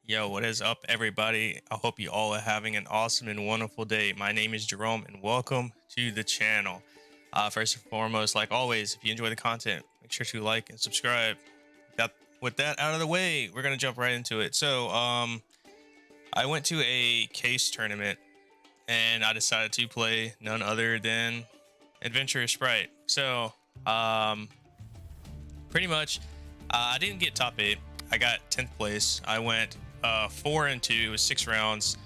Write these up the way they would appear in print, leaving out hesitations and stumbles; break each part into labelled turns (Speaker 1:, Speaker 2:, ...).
Speaker 1: Yo, what is up, everybody? I hope you all are having an awesome and wonderful day. My name is Jerome, and welcome to the channel. First and foremost, like always, if you enjoy the content, make sure to like and subscribe. Got with that out of the way, we're gonna jump right into it. I went to a case tournament, and I decided to play none other than Adventure Sprite. Um, Pretty much, I didn't get top 8. I got 10th place. I went 4 and 2 with 6 rounds.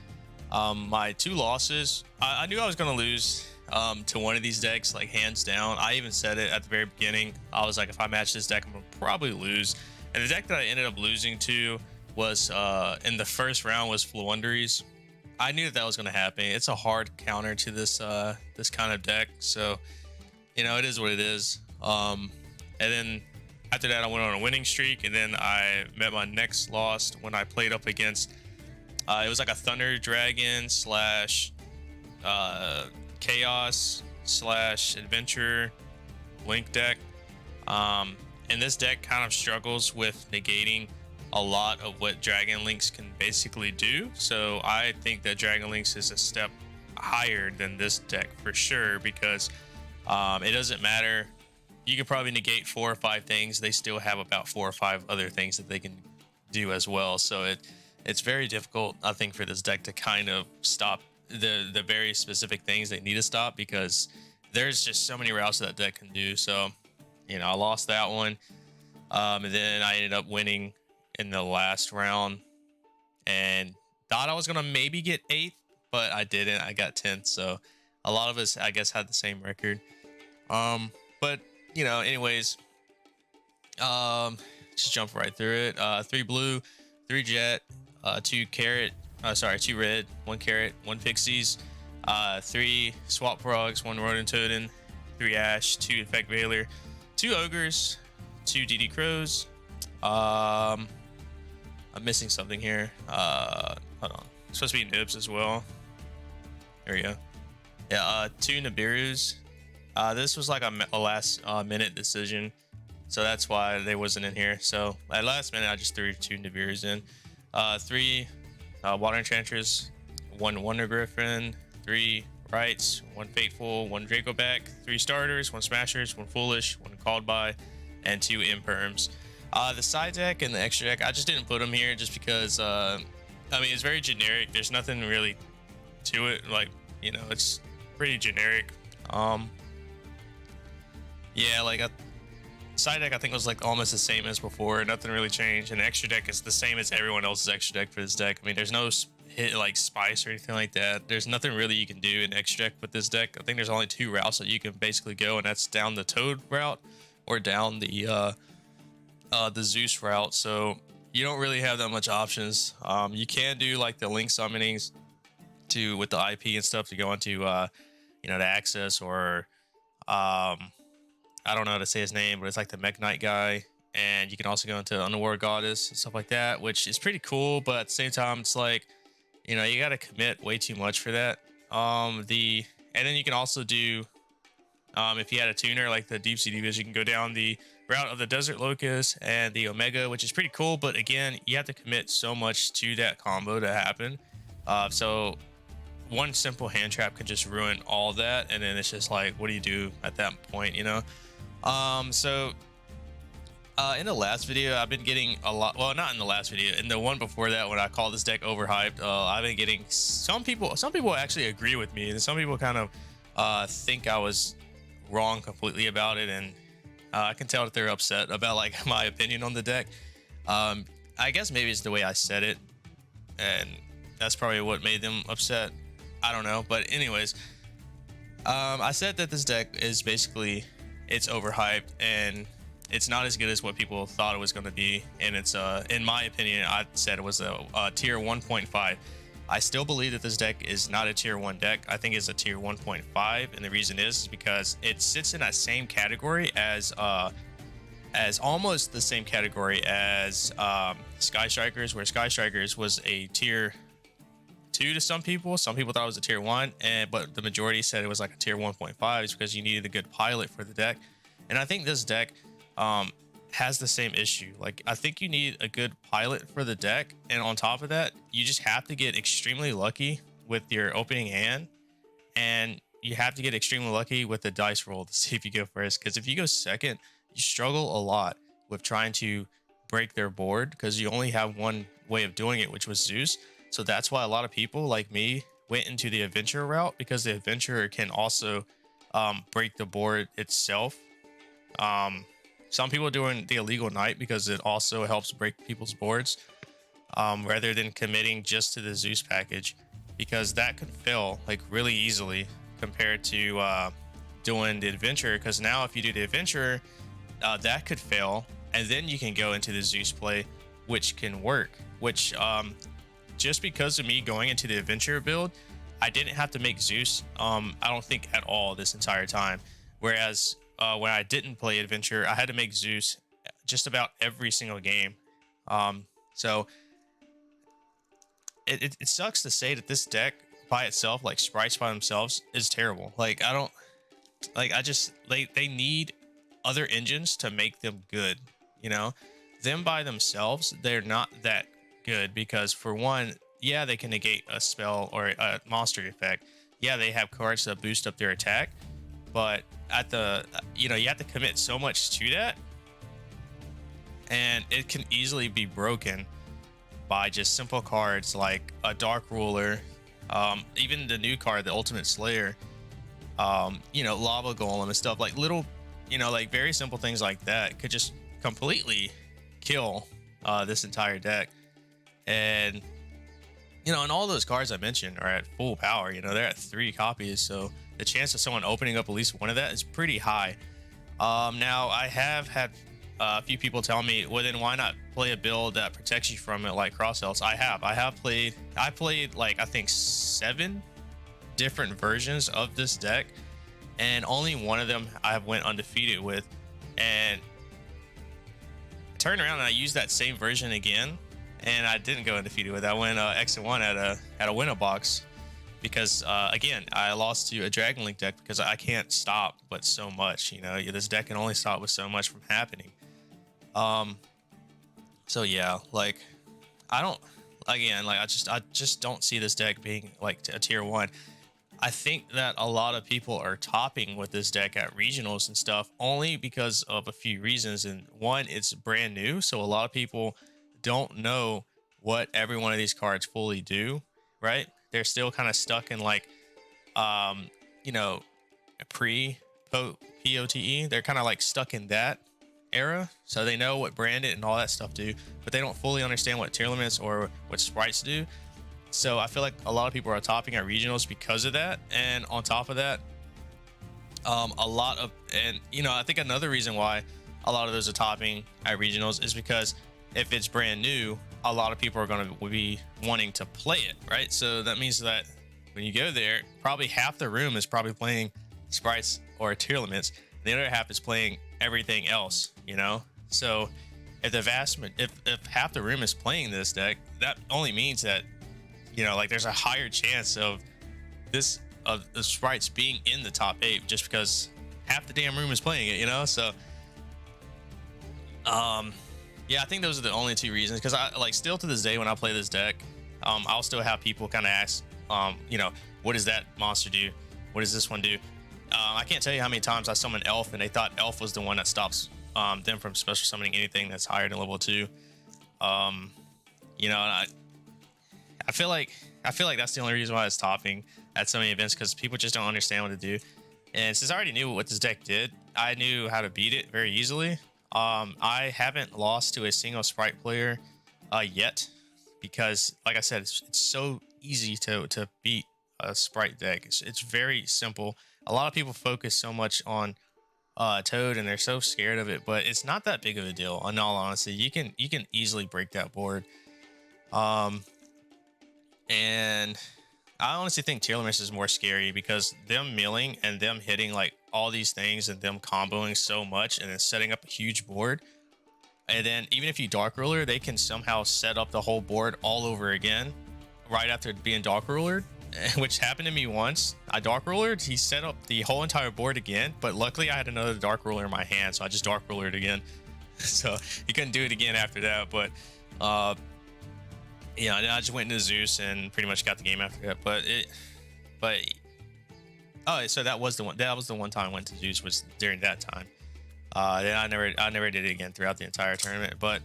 Speaker 1: My 2 losses, I knew I was going to lose to one of these decks, like hands down. I even said it at the very beginning. I was like, if I match this deck, I'm going to probably lose. And the deck that I ended up losing to was in the first round was Floowandereeze. I knew that was going to happen. It's a hard counter to this kind of deck, so it is what it is. And then after that, I went on a winning streak, and then I met my next loss when I played up against. It was like a Thunder Dragon slash Chaos slash Adventure Link deck. And this deck kind of struggles with negating a lot of what Dragon Links can basically do. So I think that Dragon Links is a step higher than this deck for sure, because it doesn't matter. You could probably negate 4 or 5 things. They still have about 4 or 5 other things that they can do as well. So it's very difficult, I think, for this deck to kind of stop the very specific things they need to stop, because there's just so many routes that deck can do. So, I lost that one. And then I ended up winning in the last round and thought I was going to maybe get 8th, but I didn't. I got 10th. So a lot of us, I guess, had the same record. But anyways, just jump right through it. 3 blue, 3 jet, 2 carrot, 2 red, 1 carrot, 1 pixies, 3 swap frogs, 1 rodent totem, 3 ash, 2 effect veiler, 2 ogres, 2 DD crows. I'm missing something here. Hold on. It's supposed to be nibs as well. There we go. Yeah, 2 Nibirus. This was like a last minute decision, so that's why they wasn't in here. So at last minute, I just threw 2 Nibirus in. 3 Water Enchantress, 1 Wonder Griffin, 3 Rights, 1 Fateful, 1 Dracoback, 3 Starters, 1 Smashers, 1 Foolish, 1 Called By, and 2 Imperms. The side deck and the extra deck, I just didn't put them here just because, it's very generic. There's nothing really to it. Like, it's pretty generic. Yeah, like a side deck I think was like almost the same as before. Nothing really changed, and the extra deck is the same as everyone else's extra deck for this deck. I mean, there's no hit like spice or anything like that. There's nothing really you can do in extra deck with this deck. I think there's only 2 routes that you can basically go, and that's down the Toad route or down the Zeus route. So you don't really have that much options. You can do like the link summonings with the IP and stuff to go into the access, or I don't know how to say his name, but it's like the Mech Knight guy. And you can also go into Underworld Goddess and stuff like that, which is pretty cool. But at the same time, it's like, you got to commit way too much for that. And then you can also do, if you had a tuner like the Deep Sea Divas, you can go down the route of the Desert Locust and the Omega, which is pretty cool. But again, you have to commit so much to that combo to happen. So one simple hand trap can just ruin all that. And then it's just like, what do you do at that point, in the last video, I've been getting a lot. Well, not in the last video, in the one before that, when I called this deck overhyped, I've been getting some people actually agree with me, and some people kind of think I was wrong completely about it, and I can tell that they're upset about like my opinion on the deck. I guess maybe it's the way I said it, and that's probably what made them upset. I don't know, but anyways, I said that this deck is basically, it's overhyped and it's not as good as what people thought it was going to be. And it's in my opinion, I said it was a tier 1.5. I still believe that this deck is not a tier 1 deck. I think it's a tier 1.5, and the reason is because it sits in that same category as almost the same category as Sky Strikers, where Sky Strikers was a tier 2 to some people. Some people thought it was a tier 1, but the majority said it was like a tier 1.5. It's because you needed a good pilot for the deck. And I think this deck has the same issue. Like, I think you need a good pilot for the deck, and on top of that, you just have to get extremely lucky with your opening hand, and you have to get extremely lucky with the dice roll to see if you go first. Because if you go second, you struggle a lot with trying to break their board because you only have one way of doing it, which was Zeus. So that's why a lot of people like me went into the adventure route, because the adventurer can also break the board itself. Some people are doing the illegal knight because it also helps break people's boards, rather than committing just to the Zeus package, because that could fail like really easily compared to doing the adventurer. Because now if you do the adventurer, that could fail, and then you can go into the Zeus play, which can work. Which just because of me going into the adventurer build, I didn't have to make Zeus, I don't think, at all this entire time. Whereas when I didn't play adventure, I had to make Zeus just about every single game. So it sucks to say that this deck by itself, like sprites by themselves, is terrible. Like, I don't like, I just, they need other engines to make them good. You know, them by themselves, they're not that good, because for one, yeah, they can negate a spell or a monster effect. Yeah, they have cards that boost up their attack, but at the, you know, you have to commit so much to that, and it can easily be broken by just simple cards like a Dark Ruler, even the new card, the Ultimate Slayer, you know, Lava Golem and stuff, like little, you know, like very simple things like that could just completely kill this entire deck. And you know, and all those cards I mentioned are at full power. You know, they're at 3 copies, so the chance of someone opening up at least one of that is pretty high. Now, I have had a few people tell me, well, then why not play a build that protects you from it, like Cross Elves? I played like, I think 7 different versions of this deck, and only one of them I went undefeated with. And I turned around and I used that same version again, and I didn't go undefeated with it. I went X and 1 at a winner box, because again, I lost to a Dragon Link deck because I can't stop but so much. You know, this deck can only stop with so much from happening. So yeah, like, I don't, again, like, I just don't see this deck being like a tier 1. I think that a lot of people are topping with this deck at regionals and stuff only because of a few reasons. And one, it's brand new, so a lot of people don't know what every one of these cards fully do, right? They're still kind of stuck in like, you know, pre-POTE. They're kind of like stuck in that era, so they know what Branded and all that stuff do, but they don't fully understand what tier limits or what sprites do. So I feel like a lot of people are topping at regionals because of that. And on top of that, you know, I think another reason why a lot of those are topping at regionals is because if it's brand new, a lot of people are going to be wanting to play it, right? So that means that when you go there, probably half the room is probably playing sprites or tier limits. The other half is playing everything else, you know? So if if half the room is playing this deck, that only means that, you know, like, there's a higher chance of the sprites being in the top 8 just because half the damn room is playing it, you know? So yeah, I think those are the only 2 reasons, because I, like, still to this day when I play this deck, I'll still have people kind of ask, you know, what does that monster do? What does this one do? I can't tell you how many times I summoned Elf and they thought Elf was the one that stops them from special summoning anything that's higher than level 2. You know, and I feel like that's the only reason why it's topping at so many events, because people just don't understand what to do. And since I already knew what this deck did, I knew how to beat it very easily. I haven't lost to a single sprite player yet, because, like I said, it's so easy to beat a sprite deck. It's very simple. A lot of people focus so much on Toad and they're so scared of it, but it's not that big of a deal. In all honesty, you can easily break that board. And I honestly think tier limits is more scary, because them milling and them hitting like all these things and them comboing so much and then setting up a huge board, and then even if you Dark Ruler, they can somehow set up the whole board all over again right after being Dark Rulered, which happened to me once. I Dark Rulered, he set up the whole entire board again, but luckily I had another Dark Ruler in my hand, so I just Dark Rulered again. So he couldn't do it again after that. But uh, yeah, then I just went into Zeus and pretty much got the game after that. But oh, so that was the one. That was the one time I went to Zeus, was during that time. Then I never did it again throughout the entire tournament. But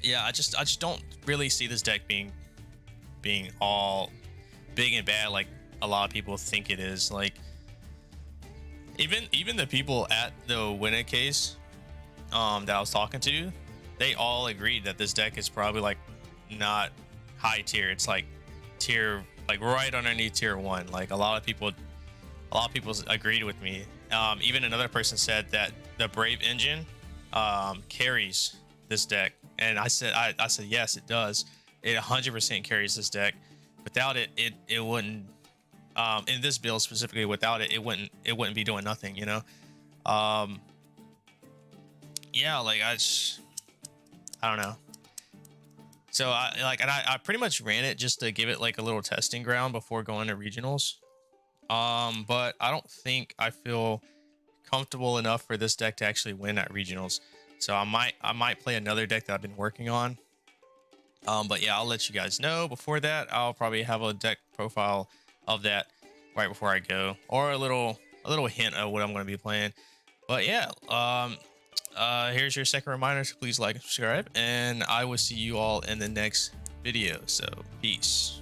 Speaker 1: yeah, I just don't really see this deck being all big and bad like a lot of people think it is. Like even the people at the Winning case that I was talking to, they all agreed that this deck is probably like not high tier. It's like tier, like right underneath tier 1. Like a lot of people agreed with me. Even another person said that the Brave engine carries this deck, and I said yes, it does. It 100% carries this deck. Without it, it wouldn't. In this build specifically, without it, it wouldn't be doing nothing. You know. Yeah, like I don't know. So I pretty much ran it just to give it like a little testing ground before going to regionals. But I don't think I feel comfortable enough for this deck to actually win at regionals. So I might play another deck that I've been working on. But yeah, I'll let you guys know. Before that, I'll probably have a deck profile of that right before I go, or a little hint of what I'm going to be playing. But yeah, here's your second reminder to please like and subscribe, and I will see you all in the next video. So peace.